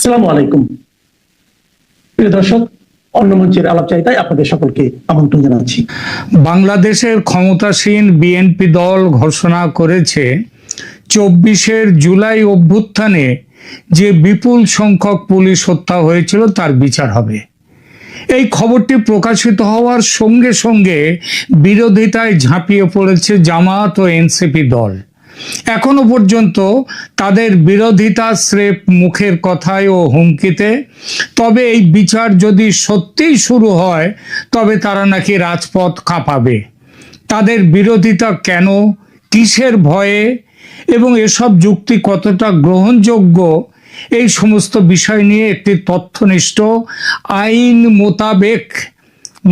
আসসালামু আলাইকুম প্রিয় দর্শক, অন্য মঞ্চের আলাপচারিতায় আপনাদের সকলকে আমন্ত্রণ জানাচ্ছি। বাংলাদেশের ক্ষমতাসীন বিএনপি দল ঘোষণা করেছে 24 জুলাই অভ্যুত্থানে যে বিপুল সংখ্যক পুলিশ হত্যা হয়েছিল তার বিচার হবে। এই খবরটি প্রকাশিত হওয়ার সঙ্গে সঙ্গে বিরোধিতায় ঝাঁপিয়ে পড়েছে জামায়াত ও এনসিপি দল। এখনো পর্যন্ত তাদের বিরোধিতা স্রেফ মুখের কথায় ও হুমকিতে। তবে এই বিচার যদি সত্যিই শুরু হয় তবে তারা নাকি রাজপথ কাঁপাবে। তাদের বিরোধিতা কেন, কিসের ভয়ে এবং এসব যুক্তি কতটা গ্রহণযোগ্য, এই সমস্ত বিষয় নিয়ে একটি তথ্যনিষ্ঠ আইন মোতাবেক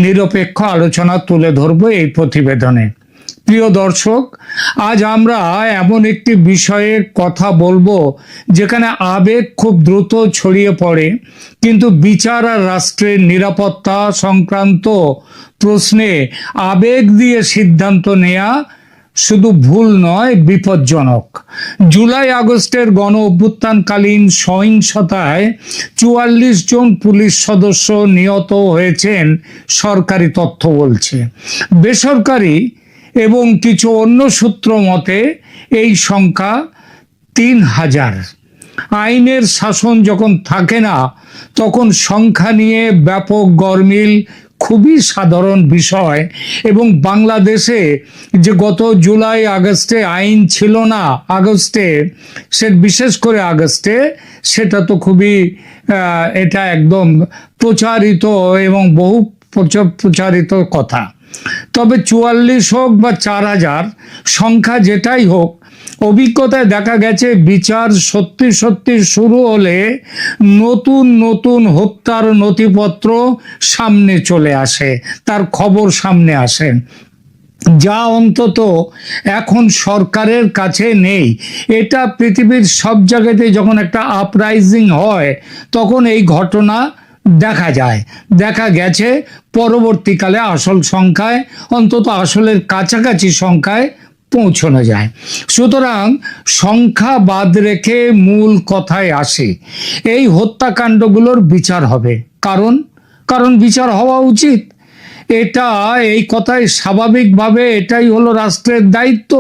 নিরপেক্ষ আলোচনা তুলে ধরব এই প্রতিবেদনে। প্রিয় দর্শক, আজ আমরা এমন একটি বিষয়ে কথা বলবো যেখানে আবেগ খুব দ্রুত ছড়িয়ে পড়ে, কিন্তু বিচার আর রাষ্ট্রের নিরাপত্তা সংক্রান্ত প্রশ্নে আবেগ দিয়ে সিদ্ধান্ত নেওয়া শুধু ভুল নয়, বিপজ্জনক। জুলাই আগস্টের গণ অভ্যুত্থানকালীন সহিংসতায় 44 জন পুলিশ সদস্য নিহত হয়েছেন সরকারি তথ্য বলছে। বেসরকারি এবং কিছু অন্য সূত্র মতে এই সংখ্যা 3000। আইনের শাসন যখন থাকে না তখন সংখ্যা নিয়ে ব্যাপক গরমিল খুবই সাধারণ বিষয়। এবং বাংলাদেশে যে গত জুলাই আগস্টে আইন ছিল না, বিশেষ করে আগস্টে, সেটা তো খুবই এটা একদম প্রচারিত এবং বহু প্রচারিত কথা। তবে 44 হোক বা 4000, সংখ্যা যেটাই হোক, অভিজ্ঞতায় দেখা গেছে বিচার সত্যি সত্যি শুরু হলে নতুন নতুন হত্যার নথিপত্র সামনে চলে আসে, তার খবর সামনে আসে, যা অন্তত এখন সরকারের কাছে নেই। এটা পৃথিবীর সব জায়গাতে যখন একটা আপরাইজিং হয় তখন এই ঘটনা দেখা গেছে পরবর্তীকালে আসল সংখ্যায়, অন্তত আসলের কাছাকাছি সংখ্যায় পৌঁছানো যায়। সুতরাং সংখ্যা বাদ রেখে মূল কথায় আসে, এই হত্যাকাণ্ডগুলোর বিচার হবে। কারণ বিচার হওয়া উচিত। এই কথাই স্বাভাবিকভাবে এটাই হলো রাষ্ট্রের দায়িত্ব।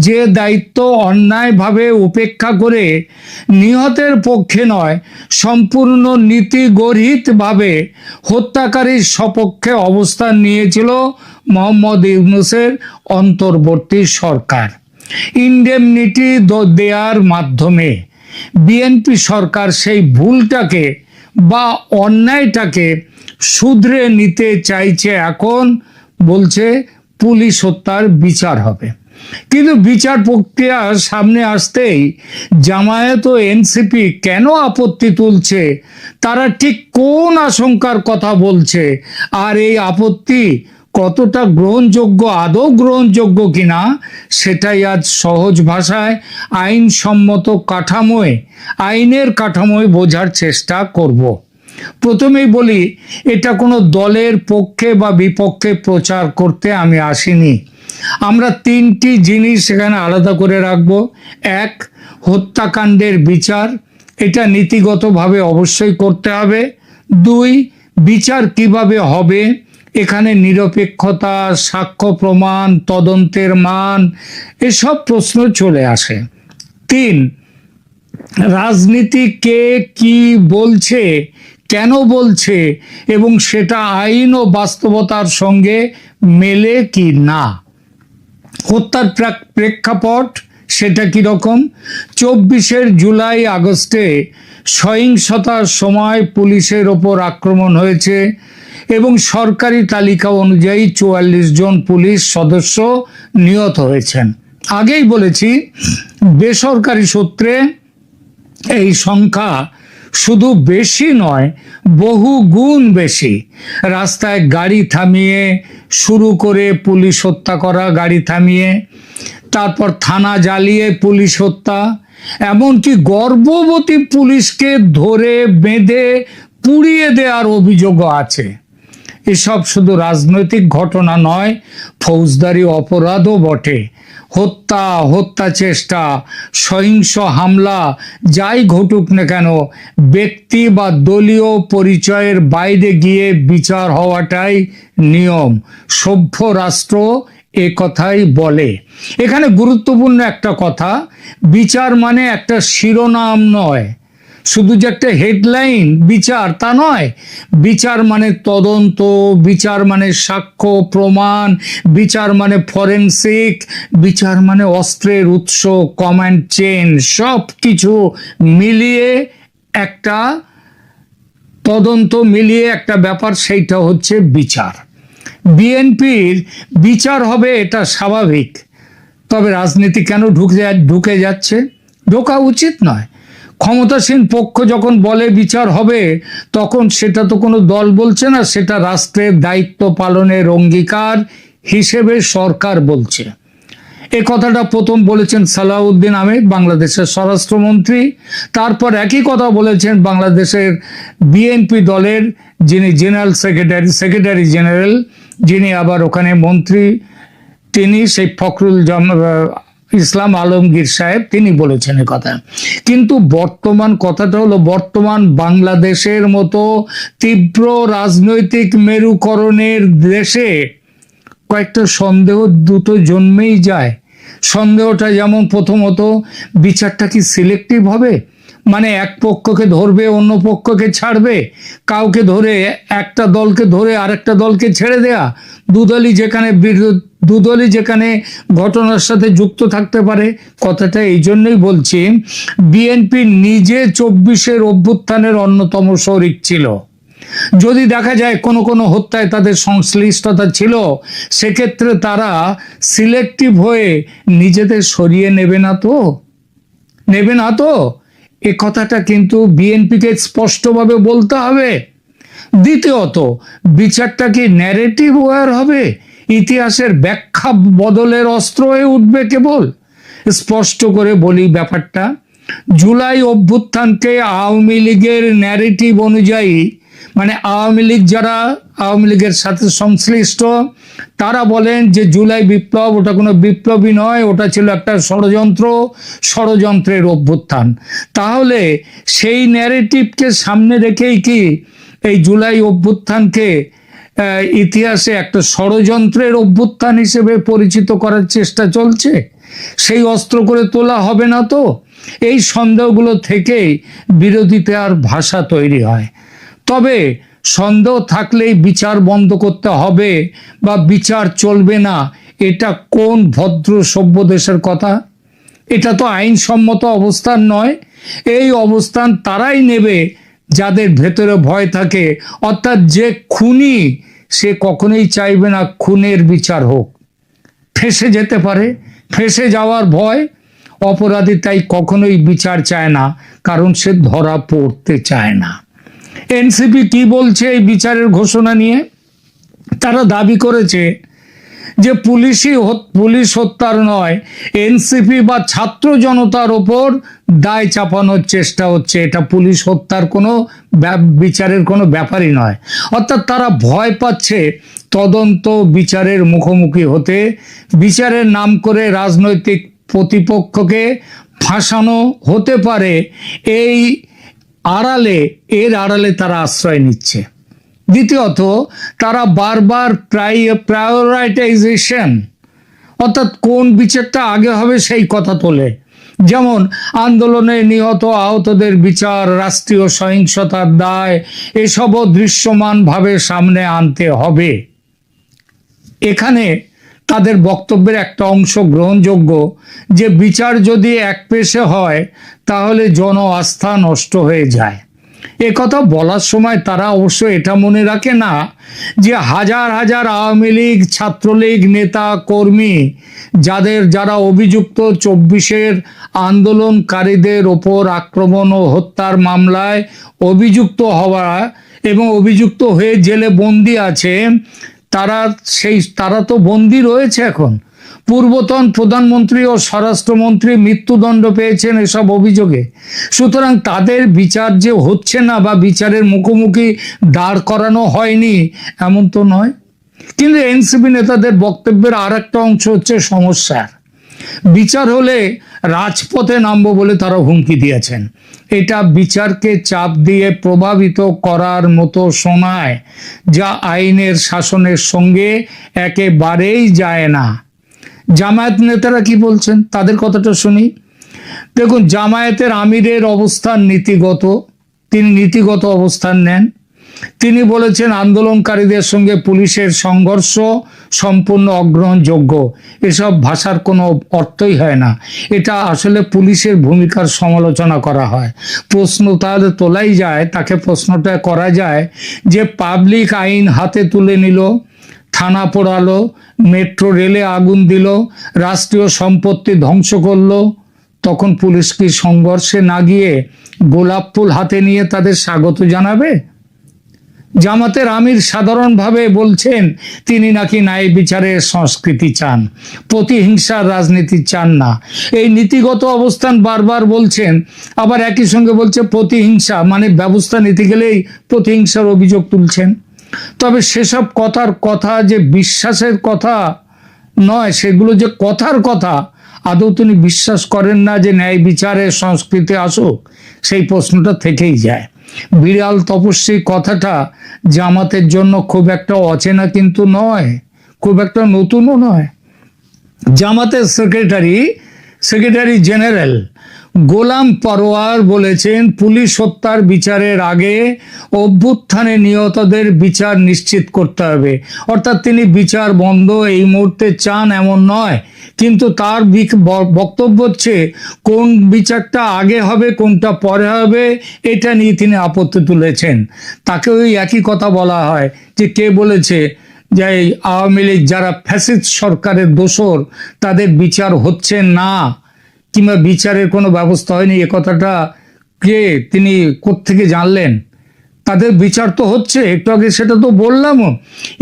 যে দায়িত্ব অন্যায়ভাবে উপেক্ষা করে নিহতের পক্ষে নয়, সম্পূর্ণ নীতিগর্হিতভাবে হত্যাকারীর সপক্ষে অবস্থান নিয়েছিল মোহাম্মদ ইউনূসের অন্তর্বর্তী সরকার। ইনডেমনিটি দেওয়ার মাধ্যমে বিএনপি সরকার সেই ভুলটাকে বা অন্যায়টাকে শুধরে নিতে চাইছে। এখন বলছে পুলিশ হত্যার বিচার হবে। কিন্তু বিচার প্রক্রিয়া সামনে আসতেই জামায়াত ও এনসিপি কেন আপত্তি তুলছে, তারা ঠিক কোন আশঙ্কার কথা বলছে, আর এই আপত্তি কতটা গ্রহণযোগ্য, আদৌ গ্রহণযোগ্য কিনা, সেটাই আজ সহজ ভাষায় আইনের কাঠামোয় বোঝার চেষ্টা করব। প্রথমেই বলি, এটা কোনো দলের পক্ষে বা বিপক্ষে প্রচার করতে আমি আসিনি। আমরা 3টি জিনিস এখানে আলাদা করে রাখবো। 1, হত্যাকাণ্ডের বিচার, এটা নীতিগতভাবে অবশ্যই করতে হবে। 2, বিচার কিভাবে হবে, এখানে নিরপেক্ষতা, সাক্ষ্য প্রমাণ, তদন্তের মান, এসব প্রশ্ন চলে আসে। 3, রাজনীতি কে কি বলছে, কেন বলছে এবং সেটা আইন ও বাস্তবতার সঙ্গে মেলে কি না। হত্যার প্রেক্ষাপট সেটা কিরকম? 24 জুলাই আগস্টে সহিংসতার সময় পুলিশের ওপর আক্রমণ হয়েছে এবং সরকারি তালিকা অনুযায়ী 44 জন পুলিশ সদস্য নিহত হয়েছেন। আগেই বলেছি, বেসরকারি সূত্রে এই সংখ্যা শুধু বেশি নয়, বহু গুণ বেশি। রাস্তায় গাড়ি থামিয়ে শুরু করে পুলিশ হত্যা করা, গাড়ি থামিয়ে, তারপর থানা জ্বালিয়ে পুলিশ হত্যা, এমনকি গর্ভবতী পুলিশকে ধরে বেঁধে পুড়িয়ে দেওয়ার অভিযোগও আছে। এসব শুধু রাজনৈতিক ঘটনা নয়, ফৌজদারি অপরাধও বটে। হত্যা চেষ্টা, সহিংস হামলা যাই ঘটুক না কেন, ব্যক্তি বা দলীয় পরিচয়ের বাইরে গিয়ে বিচার হওয়াটাই নিয়ম। সভ্য রাষ্ট্র এ কথাই বলে। এখানে গুরুত্বপূর্ণ একটা কথা, বিচার মানে একটা শিরোনাম নয়, শুধু যে একটা হেডলাইন বিচার তা নয়। বিচার মানে তদন্ত, বিচার মানে সাক্ষ্য প্রমাণ, বিচার মানে ফরেনসিক, বিচার মানে অস্ত্রের উৎস, কমান্ড চেন, সব কিছু মিলিয়ে একটা তদন্ত, মিলিয়ে একটা ব্যাপার, সেইটা হচ্ছে বিচার। বিএনপির বিচার হবে এটা স্বাভাবিক, তবে রাজনীতি কেন ঢুকে যাচ্ছে? ঢোকা উচিত নয়। ক্ষমতাসীন পক্ষ যখন বলে বিচার হবে, তখন সেটা তো কোনো দল বলছে না, সেটা রাষ্ট্রের দায়িত্ব পালনের অঙ্গীকার হিসেবে সরকার বলছে। এ কথাটা প্রথম বলেছেন সালাউদ্দিন আহমেদ, বাংলাদেশের স্বরাষ্ট্রমন্ত্রী। তারপর একই কথা বলেছেন বাংলাদেশের বিএনপি দলের যিনি জেনারেল সেক্রেটারি জেনারেল, যিনি আবার ওখানে মন্ত্রী, তিনি সেই ফখরুল ইসলাম আলমগীর সাহেব, তিনি বলেছেন এ কথা। কিন্তু বর্তমান কথাটা হলো, বর্তমান বাংলাদেশের মতো তীব্র রাজনৈতিক মেরুকরণের দেশে কয়েকটা সন্দেহ দ্রুত জন্মেই যায়। সন্দেহটা যেমন, প্রথমত বিচারটা কি সিলেক্টিভ হবে, মানে এক পক্ষকে ধরবে অন্য পক্ষকে ছাড়বে, কাউকে ধরে একটা দলকে ধরে আরেকটা দলকে ছেড়ে দেয়া, দুদলই যেখানে ঘটনার সাথে যুক্ত থাকতে পারে। কথাটা এই জন্যই বলছি, বিএনপি নিজে 24-এর অভ্যুত্থানের অন্যতম শরিক ছিল। যদি দেখা যায় কোনো কোনো হত্যায় তাদের সংশ্লিষ্টতা ছিল, সেক্ষেত্রে তারা সিলেক্টিভ হয়ে নিজেদের সরিয়ে নেবে না তো। এ কথাটা কিন্তু বিএনপিকে স্পষ্টভাবে বলতে হবে। দ্বিতীয়ত, বিচারটা কি ন্যারেটিভ ওয়ার হবে, ইতিহাসের ব্যাখ্যা বদলের অস্ত্র হয়ে উঠবে কেবল? স্পষ্ট করে বলি ব্যাপারটা, জুলাই অভ্যুত্থানকে আওয়ামী লীগের ন্যারেটিভ অনুযায়ী, মানে আওয়ামী লীগের সাথে সংশ্লিষ্ট, তারা বলেন যে জুলাই বিপ্লব ওটা কোনো বিপ্লবী নয়, ওটা ছিল একটা ষড়যন্ত্রের অভ্যুত্থান। তাহলে সেই ন্যারেটিভকে সামনে রেখেই কি এই জুলাই অভ্যুত্থানকে ইতিহাসে একটা ষড়যন্ত্রের অভ্যুত্থান হিসেবে পরিচিত করার চেষ্টা চলছে? সেই অস্ত্র করে তোলা হবে না তো? এই সন্দেহগুলো থেকেই বিরোধিতার ভাষা তৈরি হয়। তবে সন্দেহ থাকলেই বিচার বন্ধ করতে হবে বা বিচার চলবে না, এটা কোন ভদ্র সভ্য দেশের কথা? এটা তো আইনসম্মত অবস্থান নয়। এই অবস্থান তারাই নেবে যাদের ভেতরে ভয় থাকে, অর্থাৎ যে খুনি সে কখনোই চাইবে না খুনের বিচার হোক, ফেঁসে যেতে পারে, ফেঁসে যাওয়ার ভয়। অপরাধী তাই কখনোই বিচার চায় না, কারণ সে ধরা পড়তে চায় না। এনসিপি কি বলছে এই বিচারের ঘোষণা নিয়ে? তারা দাবি করেছে যে পুলিশ হত্যার নয়, এনসিপি বা ছাত্র জনতার ওপর দায় চাপানোর চেষ্টা হচ্ছে। এটা পুলিশ হত্যার কোনো বিচারের কোনো ব্যাপারই নয়। অর্থাৎ তারা ভয় পাচ্ছে তদন্ত বিচারের মুখোমুখি হতে, বিচারের নাম করে রাজনৈতিক প্রতিপক্ষকে ফাঁসানো হতে পারে, এর আড়ালে তারা আশ্রয় নিচ্ছে। দ্বিতীয়ত, তারা বারবার প্রায়োরিটাইজেশন, অর্থাৎ কোন বিচারটা আগে হবে সেই কথা তোলে। যেমন আন্দোলনে নিহত আহতদের বিচার, রাষ্ট্রীয় সহিংসতার দায়, এসবও দৃশ্যমানভাবে সামনে আনতে হবে। এখানে তাদের বক্তব্যের একটা অংশ গ্রহণযোগ্য, যে বিচার যদি একপেশে হয় তাহলে জন আস্থা নষ্ট হয়ে যায়। এ কথা বলার সময় তারা অবশ্য এটা মনে রাখে না যে হাজার হাজার আওয়ামী লীগ, ছাত্রলীগ নেতা কর্মী যারা অভিযুক্ত 24-এর আন্দোলনকারীদের ওপর আক্রমণ ও হত্যার মামলায় অভিযুক্ত হওয়া এবং অভিযুক্ত হয়ে জেলে বন্দী আছে, তারা তো বন্দী রয়েছে এখন। পূর্বতন প্রধানমন্ত্রী ও স্বরাষ্ট্রমন্ত্রী মৃত্যুদণ্ড পেয়েছেন এসব অভিযোগে। সুতরাং তাদের বিচার যে হচ্ছে না বা বিচারের মুখোমুখি দাঁড় করানো হয়নি এমন তো নয়। কিন্তু এনসিপি নেতাদের বক্তব্যের আর একটা অংশ হচ্ছে সমস্যার। বিচার হলে রাজপথে নামবো বলে তারা হুমকি দিয়েছেন। এটা বিচারকে চাপ দিয়ে প্রভাবিত করার মতো শোনায়, যা আইনের শাসনের সঙ্গে একেবারেই যায় না। জামায়াত নেতারা কি বলছেন তাদের কথাটা শুনি। দেখুন, জামায়াতের আমিরের অবস্থান নীতিগত, তিনি নীতিগত অবস্থান নেন। তিনি বলেছেন আন্দোলনকারীদের সঙ্গে পুলিশের সংঘর্ষ সম্পূর্ণ অগ্রহণযোগ্য। এসব ভাষার কোনো অর্থই হয় না। এটা আসলে পুলিশের ভূমিকার সমালোচনা করা হয়। প্রশ্ন তাহলে তোলাই যায়, তাকে প্রশ্নটা করা যায় যে পাবলিক আইন হাতে তুলে নিল, থানা পোড়ালো, মেট্রো রেলে আগুন দিল, রাষ্ট্রীয় সম্পত্তি ধ্বংস করলো, তখন পুলিশ কি সংঘর্ষে না গিয়ে গোলাপ ফুল হাতে নিয়ে তাদের স্বাগত জানাবে? জামাতের আমির সাধারণভাবে বলছেন তিনি নাকি ন্যায় বিচারের সংস্কৃতি চান, প্রতিহিংসার রাজনীতি চান না। এই নীতিগত অবস্থান বারবার বলছেন, আবার একই সঙ্গে বলছে প্রতিহিংসা মানে ব্যবস্থা নিতে গেলেই প্রতিহিংসার অভিযোগ তুলছেন। তবে সেসব কথার কথা যে বিশ্বাসের কথা নয়, সেগুলো যে কথার কথা, আদৌ তিনি বিশ্বাস করেন না যে ন্যায় বিচারের সংস্কৃতি আসুক, সেই প্রশ্নটা থেকেই যায়। বিড়াল তপস্বী কথাটা জামাতের জন্য খুব একটা অচেনা কিন্তু নয়, খুব একটা নতুনও নয়। জামাতের সেক্রেটারি জেনারেল গোলাম পরোয়ার বলেছেন পুলিশ হত্যার বিচারের আগে অভ্যুত্থানে নিহতদের বিচার নিশ্চিত করতে হবে। অর্থাৎ তিনি বিচার বন্ধ এই মুহূর্তে চান এমন নয়, কিন্তু তার বক্তব্য হচ্ছে কোন বিচারটা আগে হবে কোনটা পরে হবে এটা নিয়ে তিনি আপত্তি তুলেছেন। তাকে ওই একই কথা বলা হয় যে কে বলেছে যে আওয়ামী লীগ যারা ফ্যাসিস্ট সরকারের দোসর তাদের বিচার হচ্ছে না কিংবা বিচারের কোনো ব্যবস্থা হয়নি, এ কথাটা কে তিনি কোত্থেকে জানলেন? তাদের বিচার তো হচ্ছে, একটু আগে সেটা তো বললামও।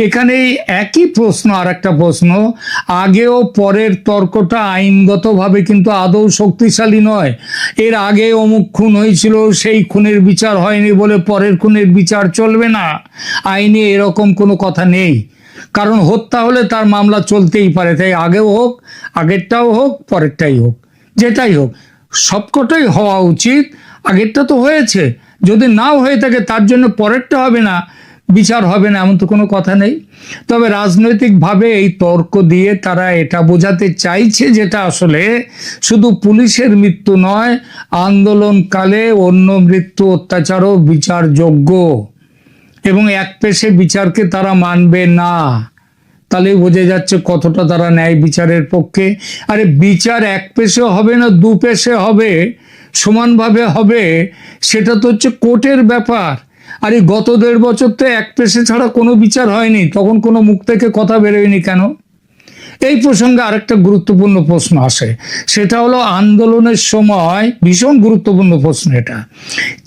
এখানে একই প্রশ্ন, আর একটা প্রশ্ন, আগেও পরের তর্কটা আইনগতভাবে কিন্তু আদৌ শক্তিশালী নয়। এর আগে অমুক খুন হয়েছিল, সেই খুনের বিচার হয়নি বলে পরের খুনের বিচার চলবে না, আইনে এরকম কোনো কথা নেই। কারণ হত্যা হলে তার মামলা চলতেই পারে, তাই আগেও হোক, আগেরটাও হোক, পরেরটাই হোক, যেটাই হোক সবকটাই হওয়া উচিত। আগেরটা তো হয়েছে, যদি নাও হয়ে থাকে তার জন্য পরেরটা হবে না, বিচার হবে না, এমন তো কোনো কথা নেই। তবে রাজনৈতিকভাবে এই তর্ক দিয়ে তারা এটা বোঝাতে চাইছে যেটা আসলে শুধু পুলিশের মৃত্যু নয়, আন্দোলনকালে অন্য মৃত্যু অত্যাচারও বিচারযোগ্য এবং এক পেশে বিচারকে তারা মানবে না। তাহলে বোঝা যাচ্ছে কতটা তারা ন্যায় বিচারের পক্ষে। আরে বিচার এক পেশে হবে না, দু পেশে হবে, সমানভাবে হবে, সেটা তো হচ্ছে কোর্টের ব্যাপার। আর এই গত 1.5 বছর তো এক পেশে ছাড়া কোনো বিচার হয়নি, তখন কোনো মুখ থেকে কথা বেরোয়নি কেন? এই প্রসঙ্গে আরেকটা গুরুত্বপূর্ণ প্রশ্ন আসে, সেটা হলো আন্দোলনের সময় ভীষণ গুরুত্বপূর্ণ প্রশ্ন এটা,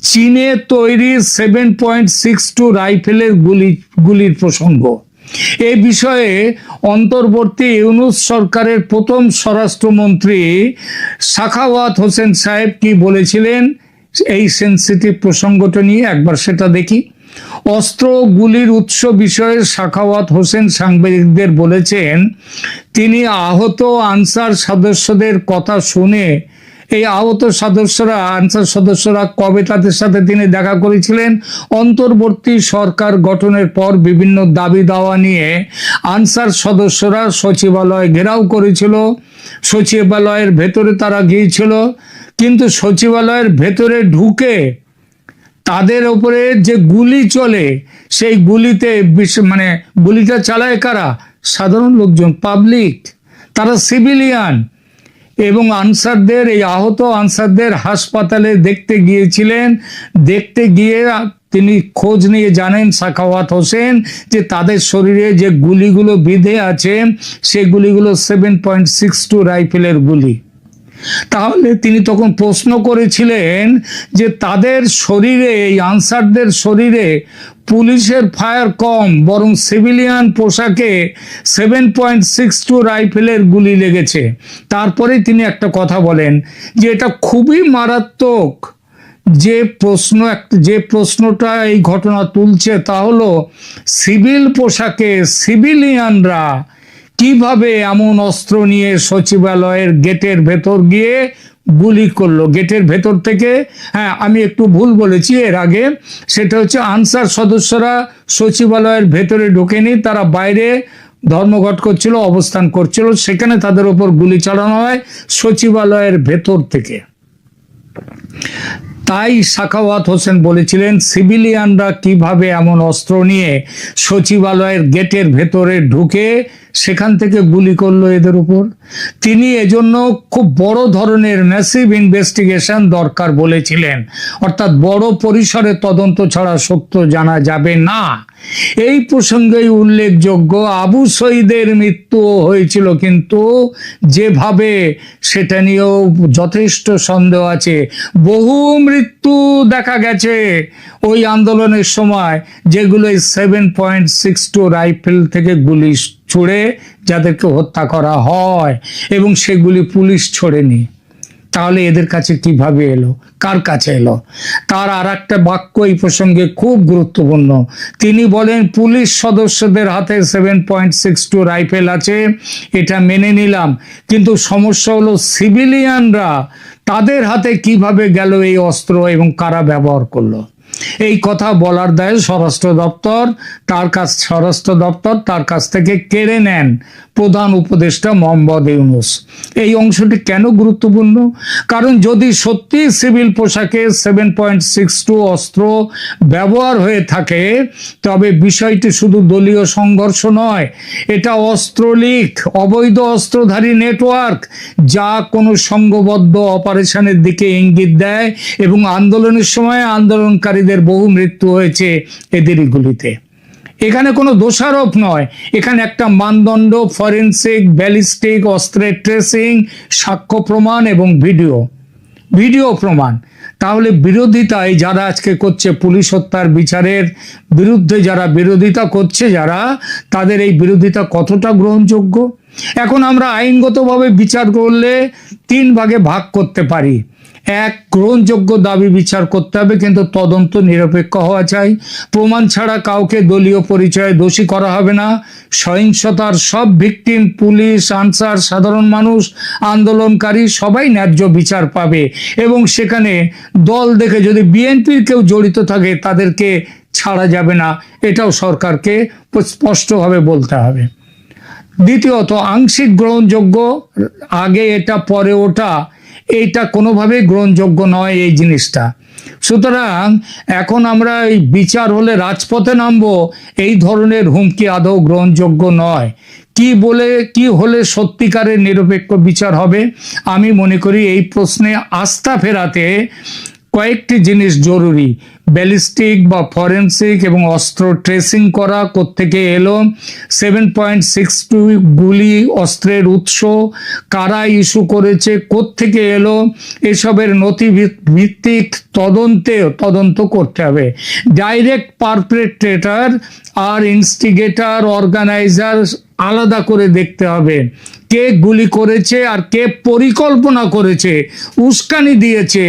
চীনে তৈরি 7.62 রাইফেলের গুলির প্রসঙ্গ। এই বিষয়ে অন্তর্বর্তী ইউনূস সরকারের প্রথম স্বরাষ্ট্রমন্ত্রী সাখাওয়াত হোসেন সাহেব কি বলেছিলেন এই সেনসিটিভ প্রসঙ্গটা নিয়ে, একবার সেটা দেখি। অস্ত্র গুলির উৎস বিষয়ে সাখাওয়াত হোসেন সাংবাদিকদের বলেছেন তিনি আহত আনসার সদস্যদের কথা শুনে, এই আহত আনসার সদস্যরা কবে তাদের সাথে তিনি দেখা করেছিলেন, অন্তর্বর্তী সরকার গঠনের পর বিভিন্ন দাবি দাওয়া নিয়ে আনসার সদস্যরা সচিবালয় ঘেরাও করেছিল, সচিবালয়ের ভেতরে তারা গিয়েছিল, কিন্তু সচিবালয়ের ভেতরে ঢুকে তাদের উপরে যে গুলি চলে, সেই গুলিতে মানে গুলিটা চালায় কারা? সাধারণ লোকজন, পাবলিক, তারা সিভিলিয়ান। এবং আনসারদের, এই আহত আনসারদের হাসপাতালে দেখতে গিয়েছিলেন। দেখতে গিয়ে তিনি খোঁজ নিয়ে জানেন সাখাওয়াত হোসেন যে তাদের শরীরে যে গুলিগুলো বিঁধে আছে সেই গুলিগুলো 7.62 রাইফেলের গুলি। তাহলে তিনি তখন প্রশ্ন করেছিলেন যে তাদের শরীরে, এই আনসারদের শরীরে পুলিশের ফায়ার কম, বরং সিভিলিয়ান পোশাকে 7.62 রাইফেলের গুলি লেগেছে। তারপরে তিনি একটা কথা বলেন যে এটা খুবই মারাত্মক। যে প্রশ্নটা এই ঘটনা তুলছে তা হলো সিভিল পোশাকে সিভিলিয়ানরা কিভাবে এমন অস্ত্র নিয়ে সচিবালয়ের গেটের ভেতর গিয়ে গুলি করলো গেটের ভেতর থেকে। হ্যাঁ, আমি একটু ভুল বলেছি এর আগে, সেটা হচ্ছে আনসার সদস্যরা সচিবালয়ের ভেতরে ঢোকেনি, তারা বাইরে ধর্মঘট করছিল, অবস্থান করছিল, সেখানে তাদের উপর গুলি চালানো হয় সচিবালয়ের ভেতর থেকে। তাই সাখাওয়াত হোসেন বলেছিলেন সিভিলিয়ানরা কিভাবে এমন অস্ত্র নিয়ে সচিবালয়ের গেটের ভেতরে ঢুকে সেখান থেকে গুলি করলো এদের উপর। তিনি এজন্য খুব বড় ধরনের ম্যাসিভ ইনভেস্টিগেশন দরকার বলেছিলেন, অর্থাৎ বড় পরিসরে তদন্ত ছাড়া সত্য জানা যাবে না। এই প্রসঙ্গেই উল্লেখযোগ্য আবু সঈদের মৃত্যু হয়েছিল, কিন্তু যেভাবে সেটা নিয়েও যথেষ্ট সন্দেহ আছে। বহু মৃত্যু দেখা গেছে ওই আন্দোলনের সময়, যেগুলো 7.62 রাইফেল থেকে গুলি ছুড়ে যাদেরকে হত্যা করা হয়, এবং সেগুলি পুলিশ ছোড়েনি। তাহলে এদের কাছে কিভাবে এলো, কার কাছে এলো? তার আর একটা বাক্য এই প্রসঙ্গে খুব গুরুত্বপূর্ণ। তিনি বলেন পুলিশ সদস্যদের হাতে 7.62 রাইফেল আছে, এটা মেনে নিলাম, কিন্তু সমস্যা হলো সিভিলিয়ানরা তাদের হাতে কিভাবে গেল এই অস্ত্র এবং কারা ব্যবহার করলো। এই কথা বলার দায়ে স্বরাষ্ট্র দপ্তর তার কাছ থেকে কেড়ে নেন প্রধান উপদেষ্টা মোহাম্মদ ইউনূস। এই অংশটি কেন গুরুত্বপূর্ণ? কারণ যদি সত্যি সিভিল পোশাকে 7.62 অস্ত্র ব্যবহার হয়ে থাকে, তবে বিষয়টি শুধু দলীয় সংঘর্ষ নয়, এটা অস্ত্রলীক, অবৈধ অস্ত্রধারী নেটওয়ার্ক, যা কোনো সংঘবদ্ধ অপারেশনের দিকে ইঙ্গিত দেয়, এবং আন্দোলনের সময় আন্দোলনকারীদের বহু মৃত্যু হয়েছে এদেরই গুলিতে। এখানে কোনো দোষারোপ নয়, এখানে একটা মানদণ্ড, ফরেনসিক, ব্যালিস্টিক, অস্ত্রের ট্রেসিং, সাক্ষ্য প্রমাণ এবং ভিডিও প্রমাণ। তাহলে বিরোধিতায় যারা আজকে করছে, পুলিশ হত্যার বিচারের বিরুদ্ধে যারা বিরোধিতা করছে, তাদের এই বিরোধিতা কতটা গ্রহণযোগ্য? এখন আমরা আইনগতভাবে বিচার করলে 3 ভাগে ভাগ করতে পারি। এক, গ্রহণযোগ্য দাবি বিচার করতে হবে, কিন্তু তদন্ত নিরপেক্ষ হওয়া চাই। প্রমাণ ছাড়া কাউকে দলীয় পরিচয়ে দোষী করা হবে না। সহিংসতার সব ভিকটিম, পুলিশ, আনসার, সাধারণ মানুষ, আন্দোলনকারী সবাই ন্যায্য বিচার পাবে, এবং সেখানে দল দেখে যদি বিএনপির কেউ জড়িত থাকে তাদেরকে ছাড়া যাবে না, এটাও সরকারকে স্পষ্টভাবে বলতে হবে। দ্বিতীয়ত, আংশিক গ্রহণযোগ্য, আগে এটা পরে ওটা, এইটা কোনোভাবেই গ্রহণযোগ্য নয় এই জিনিসটা। সুতরাং এখন আমরা এই বিচার হলে রাজপথে নামবো, এই ধরনের হুমকি আদৌ গ্রহণযোগ্য নয়। কি হলে সত্যিকারের নিরপেক্ষ বিচার হবে? আমি মনে করি এই প্রশ্নে আস্থা ফেরাতে কয়েকটি জিনিস জরুরি। ব্যালিস্টিক বা ফরেনসিক এবং অস্ত্র ট্রেসিং করা, কোত্থেকে এলো, 7.62 গুলি অস্ত্রের উৎস, কারা ইস্যু করেছে, কোত্থেকে এলো, এসবের নথি ভিত্তিক তদন্ত করতে হবে। ডাইরেক্ট পারপেট্রেটর আর ইনস্টিগেটর, অর্গানাইজার আলাদা করে দেখতে হবে। কে গুলি করেছে আর কে পরিকল্পনা করেছে, উস্কানি দিয়েছে,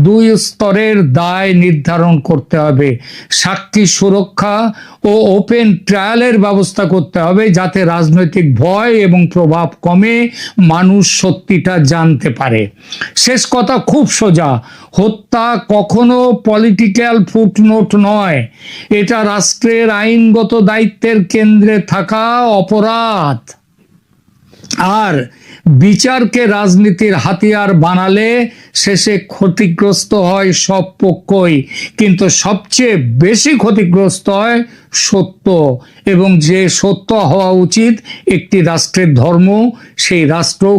2 স্তরের দায় নির্ধারণ করতে হবে। সাক্ষী সুরক্ষা ও ওপেন ট্রায়ালের ব্যবস্থা করতে হবে, যাতে রাজনৈতিক ভয় এবং প্রভাব কমে, মানুষ সত্যিটা জানতে পারে। শেষ কথা খুব সোজা, হত্যা কখনো পলিটিক্যাল ফুটনোট নয়, এটা রাষ্ট্রের আইনগত দায়িত্বের কেন্দ্রে থাকা অপরাধ। আর বিচারকে রাজনীতির হাতিয়ার বানালে শেষে ক্ষতিগ্রস্ত হয় সব পক্ষই, কিন্তু সবচেয়ে বেশি ক্ষতিগ্রস্ত হয় সত্য, এবং যে সত্য হওয়া উচিত একটি রাষ্ট্রের ধর্ম, সেই রাষ্ট্রও